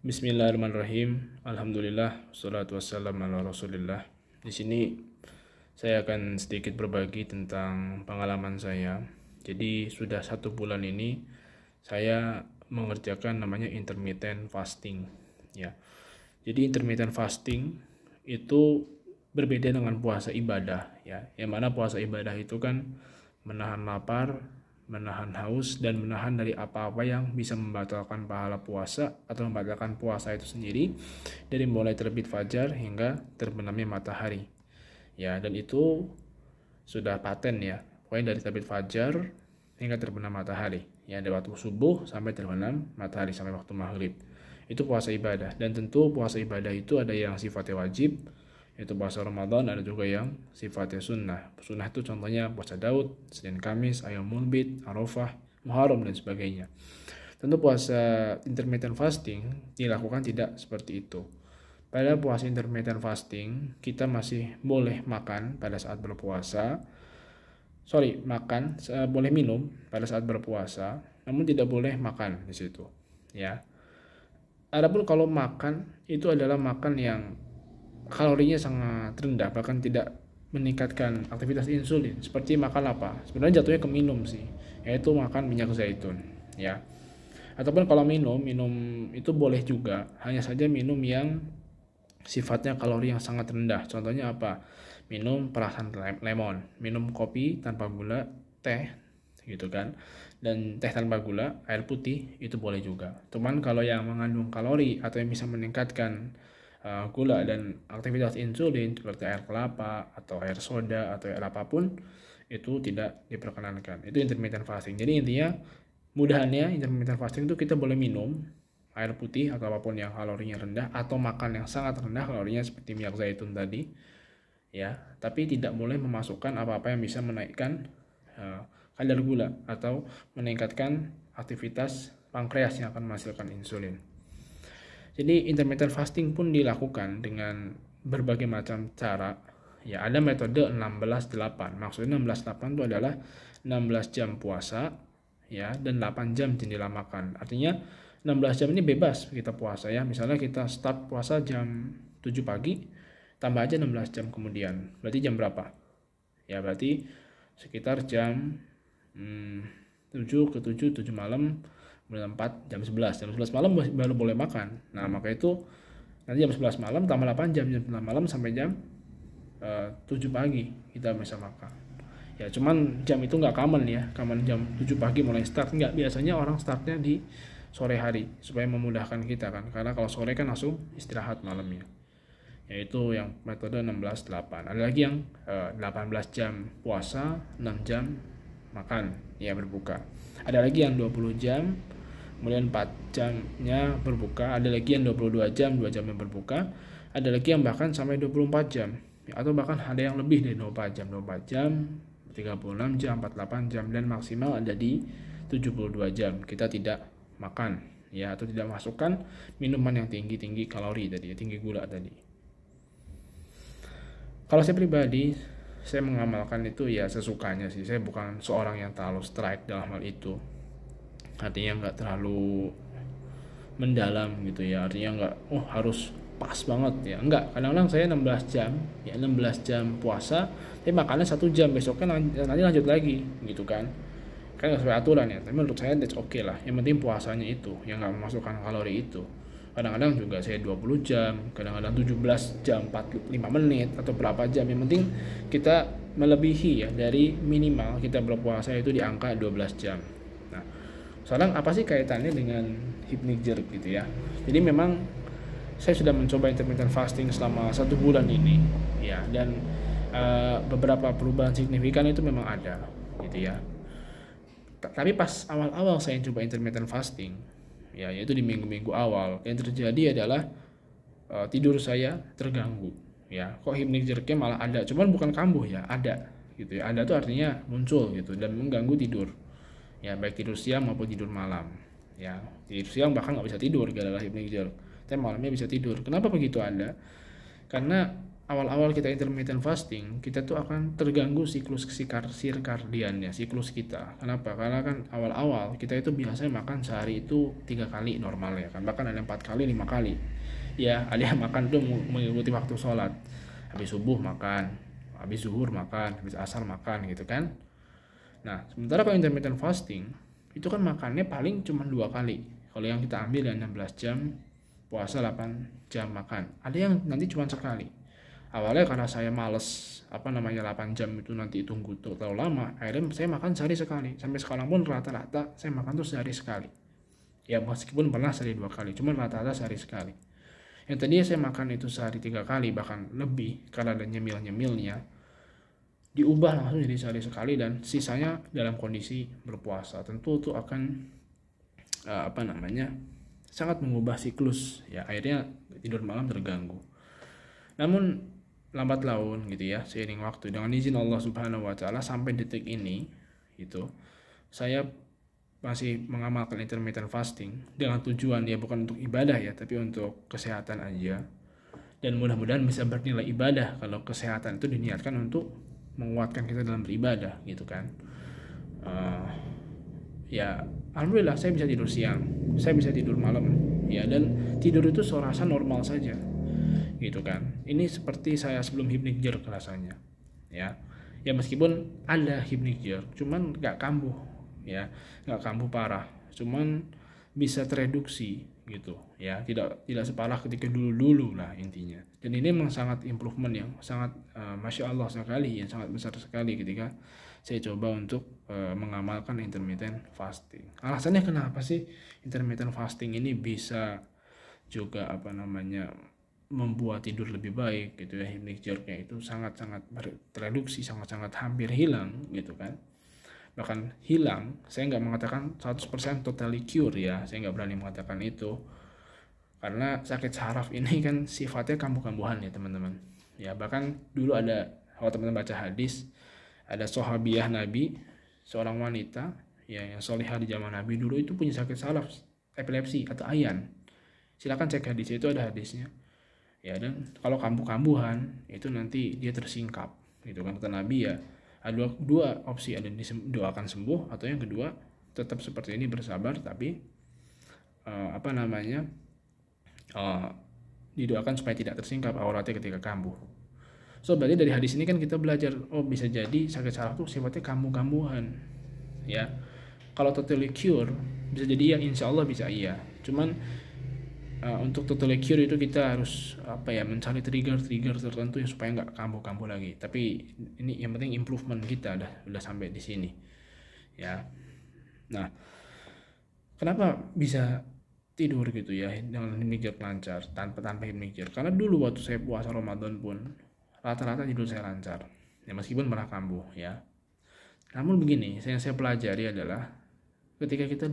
Bismillahirrahmanirrahim. Alhamdulillah, wassalatu wassalamu ala Rasulillah. Di sini saya akan sedikit berbagi tentang pengalaman saya. Jadi sudah 1 bulan ini saya mengerjakan namanya intermittent fasting. Ya. Jadi intermittent fasting itu berbeda dengan puasa ibadah. Ya. Yang mana puasa ibadah itu kan menahan lapar, menahan haus, dan menahan dari apa-apa yang bisa membatalkan pahala puasa atau membatalkan puasa itu sendiri dari mulai terbit fajar hingga terbenamnya matahari. Ya, dan itu sudah paten ya. Pokoknya dari terbit fajar hingga terbenam matahari. Ya, dari waktu subuh sampai terbenam matahari sampai waktu maghrib. Itu puasa ibadah. Dan tentu puasa ibadah itu ada yang sifatnya wajib, yaitu puasa Ramadan, ada juga yang sifatnya sunnah. Sunnah itu contohnya puasa Daud, Senin Kamis, Ayyamul Bid, Arafah, Muharram, dan sebagainya. Tentu puasa intermittent fasting dilakukan tidak seperti itu. Pada puasa intermittent fasting, kita masih boleh makan pada saat berpuasa. Boleh minum pada saat berpuasa, namun tidak boleh makan di situ. Ya. Adapun kalau makan, itu adalah makan yang kalorinya sangat rendah, bahkan tidak meningkatkan aktivitas insulin. Seperti makan apa? Sebenarnya jatuhnya ke minum sih, yaitu makan minyak zaitun, ya. Ataupun kalau minum itu boleh juga, hanya saja minum yang sifatnya kalori yang sangat rendah. Contohnya apa? Minum perasan lemon, minum kopi tanpa gula, teh, gitu kan. Dan teh tanpa gula, air putih itu boleh juga. Cuman kalau yang mengandung kalori atau yang bisa meningkatkan gula dan aktivitas insulin seperti air kelapa atau air soda atau air apapun itu tidak diperkenankan. Itu intermittent fasting. Jadi intinya mudahannya intermittent fasting itu kita boleh minum air putih atau apapun yang kalorinya rendah atau makan yang sangat rendah kalorinya seperti minyak zaitun tadi, ya. Tapi tidak boleh memasukkan apa-apa yang bisa menaikkan kadar gula atau meningkatkan aktivitas pankreas yang akan menghasilkan insulin. Jadi intermittent fasting pun dilakukan dengan berbagai macam cara. Ya, ada metode 16-8. Maksudnya 16-8 itu adalah 16 jam puasa, ya, dan 8 jam jendela makan. Artinya 16 jam ini bebas kita puasa ya. Misalnya kita start puasa jam 7 pagi, tambah aja 16 jam kemudian. Berarti jam berapa? Ya, berarti sekitar jam 7 ke 7 malam, kemudian 4, jam 11 malam baru boleh makan. Nah, maka itu nanti jam 11 malam tambah 8 jam 9 malam sampai jam 7 pagi kita bisa makan. Ya, cuman jam itu nggak common ya. Common jam 7 pagi mulai start. Nggak, biasanya orang startnya di sore hari supaya memudahkan kita kan. Karena kalau sore kan langsung istirahat malamnya. Yaitu yang metode 16-8. Ada lagi yang 18 jam puasa, 6 jam makan, ya, berbuka. Ada lagi yang 20 jam, kemudian 4 jamnya berbuka. Ada lagi yang 22 jam, 2 jamnya berbuka. Ada lagi yang bahkan sampai 24 jam, ya, atau bahkan ada yang lebih dari 24 jam, 36 jam, 48 jam, dan maksimal ada di 72 jam. Kita tidak makan, ya, atau tidak masukkan minuman yang tinggi kalori tadi, tinggi gula tadi. Kalau saya pribadi, saya mengamalkan itu ya sesukanya sih. Saya bukan seorang yang terlalu strike dalam hal itu. Artinya nggak terlalu mendalam gitu ya. Artinya nggak harus pas banget ya. Enggak. Kadang-kadang saya 16 jam, ya 16 jam puasa, tapi makannya 1 jam, besoknya nanti lanjut lagi gitu kan. Kan nggak sesuai aturan ya. Tapi menurut saya that's okay lah. Yang penting puasanya itu, yang nggak memasukkan kalori itu. Kadang-kadang juga saya 20 jam, kadang-kadang 17 jam 45 menit atau berapa jam. Yang penting kita melebihi ya dari minimal kita berpuasa itu di angka 12 jam. Nah, sekarang apa sih kaitannya dengan hypnic jerk gitu ya? Jadi memang saya sudah mencoba intermittent fasting selama 1 bulan ini ya, dan beberapa perubahan signifikan itu memang ada gitu ya. Tapi pas awal-awal saya coba intermittent fasting, ya, yaitu di minggu-minggu awal, yang terjadi adalah tidur saya terganggu. Ya, kok hypnic jerknya malah ada, cuman bukan kambuh ya, ada gitu ya. Ada tuh artinya muncul gitu dan mengganggu tidur. Ya, baik tidur siang maupun tidur malam. Ya, tidur siang bahkan nggak bisa tidur gara-gara hypnic jerk. Tapi malamnya bisa tidur. Kenapa begitu ada? Karena awal-awal kita intermittent fasting, kita tuh akan terganggu siklus sirkadiannya, siklus kita. Kenapa? Karena kan awal-awal kita itu biasanya makan sehari itu 3 kali normal ya kan, bahkan ada 4 kali, 5 kali. Ya, ada yang makan tuh mengikuti waktu sholat. Habis subuh makan, habis zuhur makan, habis asar makan gitu kan. Nah, sementara kalau intermittent fasting itu kan makannya paling cuma 2 kali. Kalau yang kita ambil ya 16 jam puasa, 8 jam makan. Ada yang nanti cuma sekali. Awalnya karena saya males 8 jam itu nanti tunggu terlalu lama, akhirnya saya makan sehari sekali. Sampai sekarang pun rata-rata saya makan tuh sehari sekali. Ya meskipun pernah sehari 2 kali, cuman rata-rata sehari sekali. Yang tadinya saya makan itu sehari 3 kali bahkan lebih karena ada nyemil-nyemilnya, diubah langsung jadi sehari sekali dan sisanya dalam kondisi berpuasa. Tentu itu akan sangat mengubah siklus ya, akhirnya tidur malam terganggu. Namun lambat laun gitu ya, seiring waktu dengan izin Allah Subhanahu wa taala sampai detik ini gitu, saya masih mengamalkan intermittent fasting dengan tujuan ya bukan untuk ibadah ya, tapi untuk kesehatan aja. Dan mudah-mudahan bisa bernilai ibadah kalau kesehatan itu diniatkan untuk menguatkan kita dalam beribadah gitu kan. Ya alhamdulillah saya bisa tidur siang, saya bisa tidur malam ya, dan tidur itu serasa normal saja gitu kan. Ini seperti saya sebelum hypnic-jerk rasanya ya meskipun ada hypnic-jerk cuman nggak kambuh ya, nggak kambuh parah, cuman bisa tereduksi gitu ya, tidak separah ketika dulu lah intinya. Dan ini memang sangat improvement yang sangat masya Allah sekali ya, sangat besar sekali ketika saya coba untuk mengamalkan intermittent fasting. Alasannya kenapa sih intermittent fasting ini bisa juga membuat tidur lebih baik gitu ya, hypnic-jerknya itu sangat-sangat tereduksi, sangat-sangat hampir hilang gitu kan. Bahkan hilang, saya nggak mengatakan 100% totally cure ya, saya nggak berani mengatakan itu karena sakit saraf ini kan sifatnya kambuh-kambuhan ya teman-teman ya. Bahkan dulu ada, kalau teman-teman baca hadis, ada sahabiah Nabi, seorang wanita ya yang solihah di zaman Nabi dulu itu punya sakit saraf epilepsi atau ayan. Silakan cek hadis, itu ada hadisnya ya. Dan kalau kambuh-kambuhan itu nanti dia tersingkap gitu kan, kata Nabi ya. Ada dua opsi, ada doakan sembuh atau yang kedua tetap seperti ini bersabar tapi didoakan supaya tidak tersingkap auratnya ketika kambuh. So berarti dari hadis ini kan kita belajar, oh bisa jadi sakit saraf itu sifatnya kambuh-kambuhan ya. Kalau totally cure bisa jadi ya, insya Allah bisa iya. Cuman untuk totally cure itu kita harus mencari trigger tertentu yang supaya nggak kambuh-kambuh lagi. Tapi ini yang penting improvement kita udah sampai di sini ya. Nah, kenapa bisa tidur gitu ya dengan hypnic-jerk lancar tanpa hypnic-jerk? Karena dulu waktu saya puasa Ramadan pun rata-rata tidur saya lancar ya, meskipun pernah kambuh ya. Namun begini, yang saya pelajari adalah ketika kita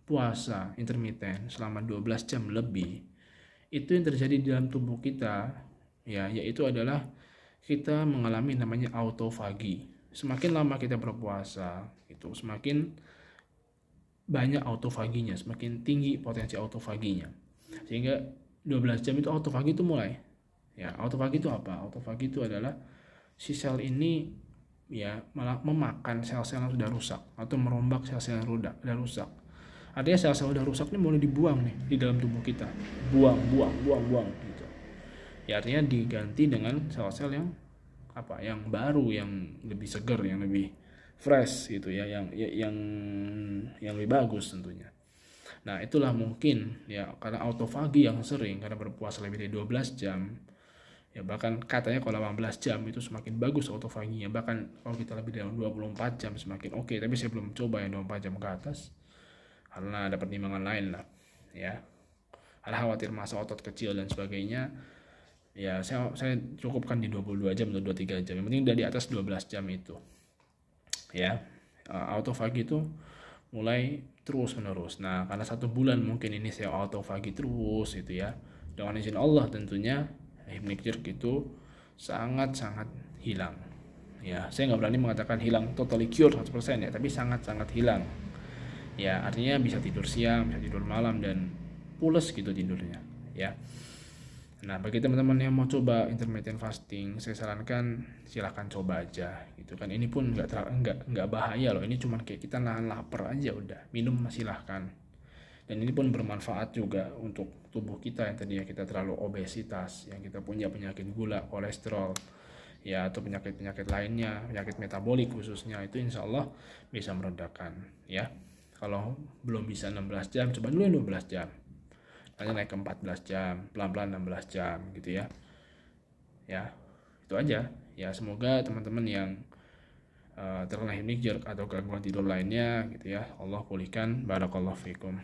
puasa intermittent selama 12 jam lebih, itu yang terjadi di dalam tubuh kita ya, yaitu adalah kita mengalami namanya autofagi. Semakin lama kita berpuasa itu semakin banyak autofaginya, semakin tinggi potensi autofaginya, sehingga 12 jam itu autofagi itu mulai ya. Autofagi itu apa? Autofagi itu adalah si sel ini ya malah memakan sel-sel yang sudah rusak atau merombak sel-sel yang sudah rusak. Artinya sel-sel udah rusak nih mulai dibuang nih di dalam tubuh kita, buang gitu ya. Artinya diganti dengan sel-sel yang baru, yang lebih segar, yang lebih fresh gitu ya, yang lebih bagus tentunya. Nah itulah mungkin ya karena autofagi yang sering, karena berpuasa lebih dari 12 jam ya, bahkan katanya kalau 18 jam itu semakin bagus autofaginya, bahkan kalau kita lebih dari 24 jam semakin oke. Tapi saya belum coba yang 24 jam ke atas karena ada pertimbangan lain lah ya, ada khawatir masa otot kecil dan sebagainya ya. Saya cukupkan di 22 jam atau 23 jam, yang penting dari atas 12 jam itu ya. Autofagi itu mulai terus menerus. Nah karena 1 bulan mungkin ini saya autofagi terus itu ya, dengan izin Allah tentunya hypnic-jerk itu sangat-sangat hilang ya. Saya nggak berani mengatakan hilang totally cure 100% ya, tapi sangat-sangat hilang ya. Artinya bisa tidur siang, bisa tidur malam, dan pules gitu tidurnya ya. Nah, bagi teman-teman yang mau coba intermittent fasting, saya sarankan silahkan coba aja gitu kan. Ini pun nggak bahaya loh. Ini cuma kayak kita nahan lapar aja udah. Minum silahkan. Dan ini pun bermanfaat juga untuk tubuh kita yang tadinya kita terlalu obesitas, yang kita punya penyakit gula, kolesterol, ya atau penyakit-penyakit lainnya, penyakit metabolik khususnya, itu insya Allah bisa meredakan ya. Kalau belum bisa 16 jam, coba dulu 12 jam. Nanti naik ke 14 jam, pelan-pelan 16 jam gitu ya. Ya, itu aja. Ya, semoga teman-teman yang terkena hemorrhage atau gangguan tidur lainnya gitu ya, Allah pulihkan. Barakallahu fikum.